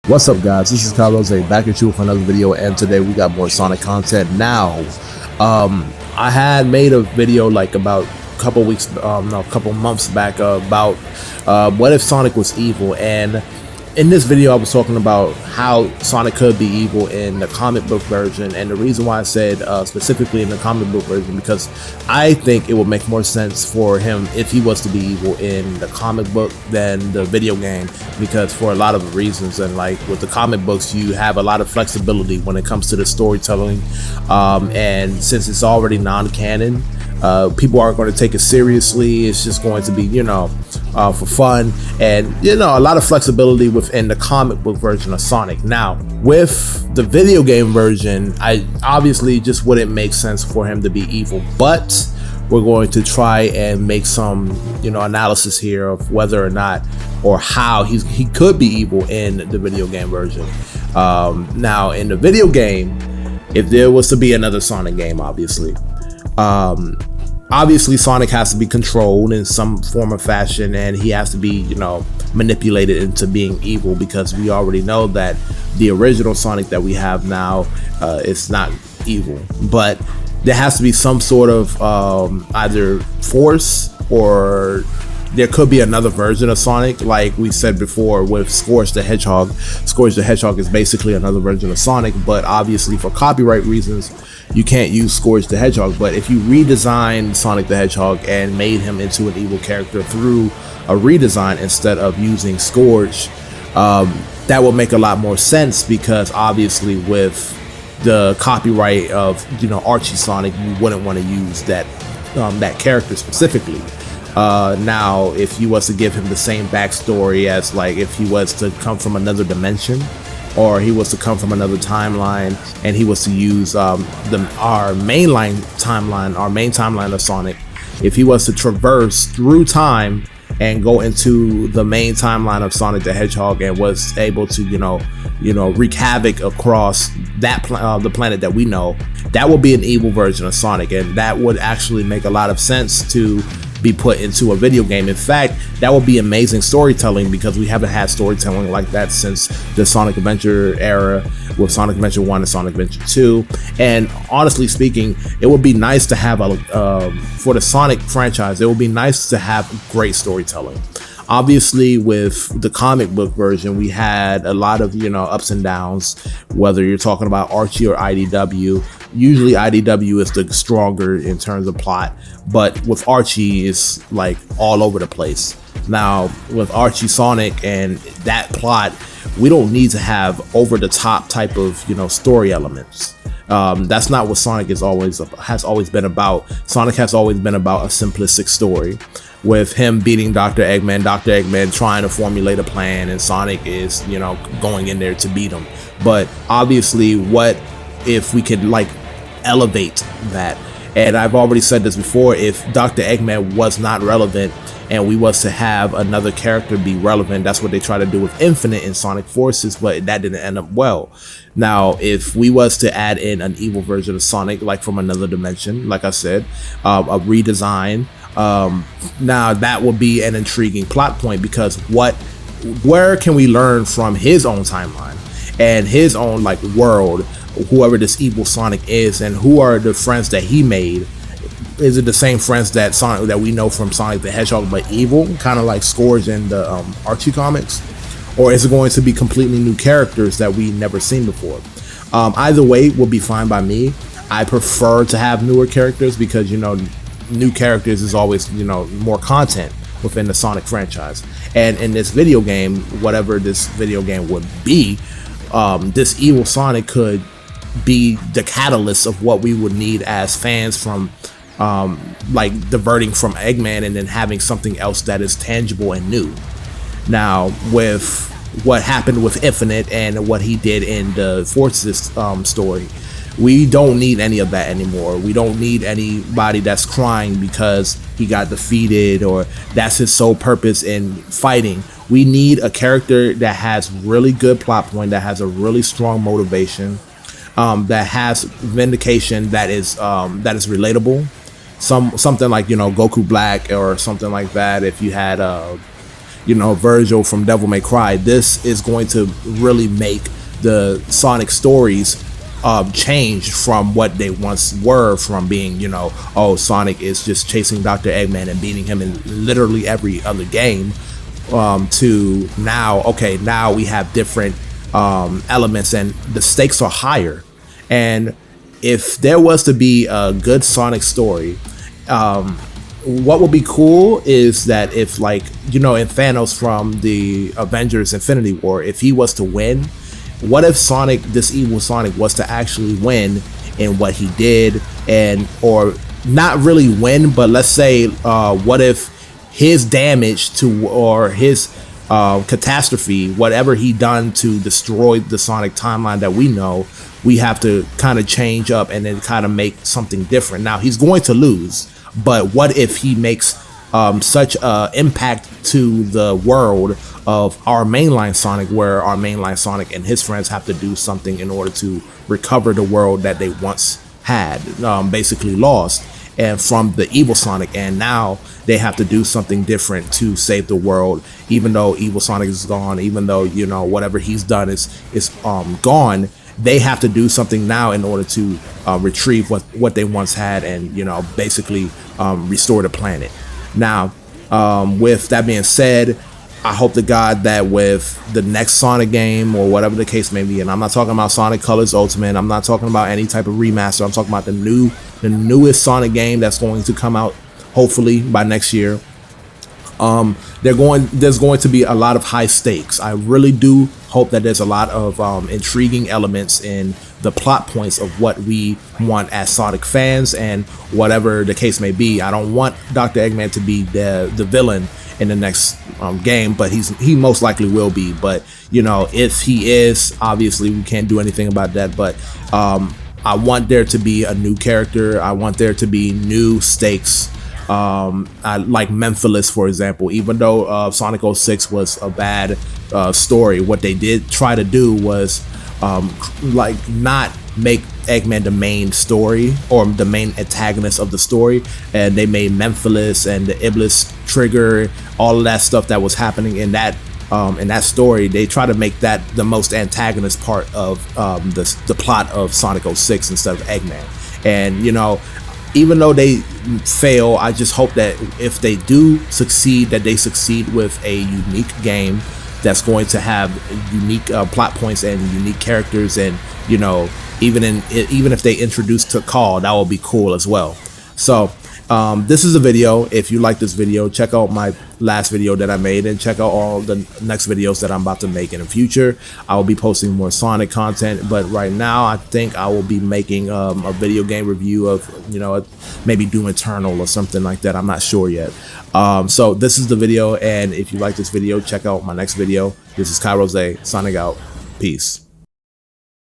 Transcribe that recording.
What's up, guys? This is Carlos back at you for another video, and today we got more Sonic content. Now, I had made a video like about a couple months back about what if Sonic was evil, and in this video I was talking about how Sonic could be evil in the comic book version. And the reason why I said specifically in the comic book version, because I think it would make more sense for him if he was to be evil in the comic book than the video game, because for a lot of reasons. And like with the comic books, you have a lot of flexibility when it comes to the storytelling, and since it's already non-canon, people aren't going to take it seriously. It's just going to be, for fun, and a lot of flexibility within the comic book version of Sonic. Now, with the video game version, I obviously just wouldn't make sense for him to be evil, but we're going to try and make some, analysis here of whether or not or how he could be evil in the video game version. Now, in the video game, if there was to be another Sonic game, obviously Sonic has to be controlled in some form or fashion, and he has to be, manipulated into being evil, because we already know that the original Sonic that we have now is not evil. But there has to be some sort of either force, or there could be another version of Sonic, like we said before with Scourge the Hedgehog. Scourge the Hedgehog is basically another version of Sonic, but obviously for copyright reasons, you can't use Scourge the Hedgehog. But if you redesigned Sonic the Hedgehog and made him into an evil character through a redesign instead of using Scourge, that would make a lot more sense, because obviously with the copyright of Archie Sonic, you wouldn't want to use that character specifically. Now, if you was to give him the same backstory as like if he was to come from another dimension, or he was to come from another timeline, and he was to use our main timeline of Sonic, if he was to traverse through time and go into the main timeline of Sonic the Hedgehog and was able to wreak havoc across that the planet that we know, that would be an evil version of Sonic, and that would actually make a lot of sense to be put into a video game. In fact, that would be amazing storytelling, because we haven't had storytelling like that since the Sonic Adventure era with Sonic Adventure 1 and Sonic Adventure 2. And honestly speaking, it would be nice to have for the Sonic franchise, it would be nice to have great storytelling. Obviously, with the comic book version, we had a lot of ups and downs, whether you're talking about Archie or IDW. Usually IDW is the stronger in terms of plot, but with Archie, it's like all over the place. Now, with Archie Sonic and that plot, we don't need to have over the top type of story elements. That's not what Sonic has always been about. Sonic has always been about a simplistic story, with him beating Dr. Eggman trying to formulate a plan, and Sonic is going in there to beat him. But obviously, what if we could elevate that? And I've already said this before, if Dr. Eggman was not relevant and we was to have another character be relevant, that's what they try to do with Infinite in Sonic Forces, but that didn't end up well. Now, if we was to add in an evil version of Sonic, like from another dimension, like I said, a redesign, now that would be an intriguing plot point, because where can we learn from his own timeline and his own world, whoever this evil Sonic is, and who are the friends that he made? Is it the same friends that we know from Sonic the Hedgehog, but evil, kind of like Scourge in the Archie comics? Or is it going to be completely new characters that we never seen before? Either way will be fine by me. I prefer to have newer characters, because new characters is always more content within the Sonic franchise. And in this video game, whatever this video game would be, this evil Sonic could be the catalyst of what we would need as fans, from diverting from Eggman and then having something else that is tangible and new. Now, with what happened with Infinite and what he did in the Forces story, we don't need any of that anymore. We don't need anybody that's crying because he got defeated, or that's his sole purpose in fighting. We need a character that has really good plot point, that has a really strong motivation, that has vindication, that is something like Goku Black or something like that. If you had Virgil from Devil May Cry. This is going to really make the Sonic stories change from what they once were, from being, oh, Sonic is just chasing Dr. Eggman and beating him in literally every other game, to now, okay, now we have different elements and the stakes are higher. And if there was to be a good Sonic story, what would be cool is that if, like, in Thanos from the Avengers Infinity War, if he was to win, what if Sonic, this evil Sonic, was to actually win in what he did, and or not really win, but let's say what if his damage to, or his catastrophe, whatever he done to destroy the Sonic timeline that we know, we have to kind of change up and then kind of make something different. Now he's going to lose, but what if he makes such an impact to the world of our mainline Sonic, where our mainline Sonic and his friends have to do something in order to recover the world that they once had, basically lost, and from the evil Sonic, and now they have to do something different to save the world, even though evil Sonic is gone, even though whatever he's done is gone. They have to do something now in order to retrieve what they once had, and basically restore the planet. Now, with that being said, I hope to God that with the next Sonic game, or whatever the case may be, and I'm not talking about Sonic Colors Ultimate, I'm not talking about any type of remaster, I'm talking about the newest Sonic game that's going to come out hopefully by next year. There's going to be a lot of high stakes. I really do hope that there's a lot of intriguing elements in the plot points of what we want as Sonic fans, and whatever the case may be. I don't want Dr. Eggman to be the villain in the next game, but he most likely will be. But if he is, obviously we can't do anything about that. But I want there to be a new character. I want there to be new stakes. I like Memphis, for example. Even though Sonic 06 was a bad story, what they did try to do was like not make Eggman the main story or the main antagonist of the story, and they made Memphis and the Iblis trigger, all of that stuff that was happening in that story. They try to make that the most antagonist part of the plot of Sonic 06 instead of Eggman. And even though they fail, I just hope that if they do succeed, that they succeed with a unique game that's going to have unique plot points and unique characters, and even if they introduce Tikal, that will be cool as well. So this is a video. If you like this video, check out my last video that I made, and check out all the next videos that I'm about to make in the future. I will be posting more Sonic content, but right now I think I will be making a video game review of maybe Doom Eternal or something like that. I'm not sure yet. So this is the video, and if you like this video, check out my next video. This is Kai Rose, Sonic out. Peace.